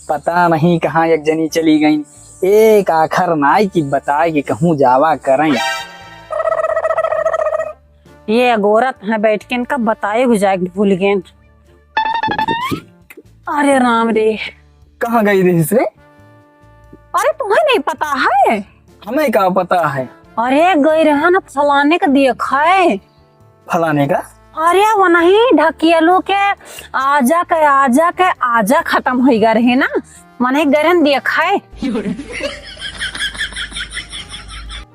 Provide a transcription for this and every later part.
पता नहीं कहाँ एक जनी चली गई। एक आखर नाई की बताए कि कहूँ जावा करें। ये अगोरत है बैठ के इनका बताए गुजाए भूल गए। अरे राम रे, कहाँ गई रही रे? अरे तुम्हें नहीं पता है? हमें क्या पता है? अरे गई रहा ना फलाने का देखा है। फलाने का? अरे वो नहीं ढकियलो के आजा खत्म हो गया रहे ना, मने गरन देखा है।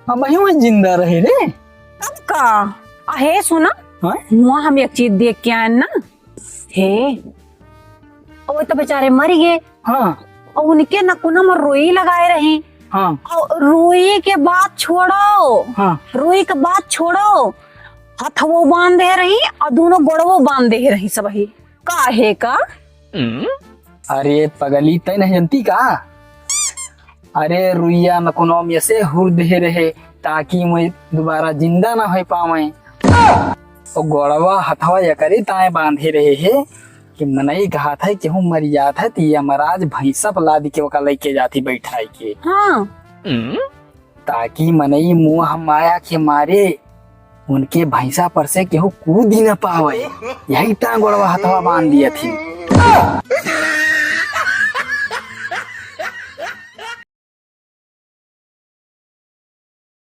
हम वही जिंदा रहे रे। कब का? अहे सुना, हाँ? हुआ हम एक चीज देख के आए ना। हे वो तो बेचारे मर गए। हाँ और उनके नकुना में रोई लगाए रहे। हाँ और रोई के बाद छोड़ो, हाँ रोई के बाद छोड़ो, हथवो बांध दे रही और दोनों गोड़वो बांध दे रही सब ही। काहे का? अरे पगली तय नहीं जनती का? अरे रुइया नकुनो में से हुर दे रहे ताकि मैं दोबारा जिंदा ना हो पावे। और गोड़वा हथवा या करे ताए बांधे रहे है कि मनई कहा था कि हूँ मर जात है तो यमराज भैंसा पला दी के वका लेके जाती बैठाई के। हाँ ताकि मनई मुँह माया के मारे उनके भैंसा पर से केहू कूद ही न पावे। यही टांग गोड़वा हथवा बांध दिया थी।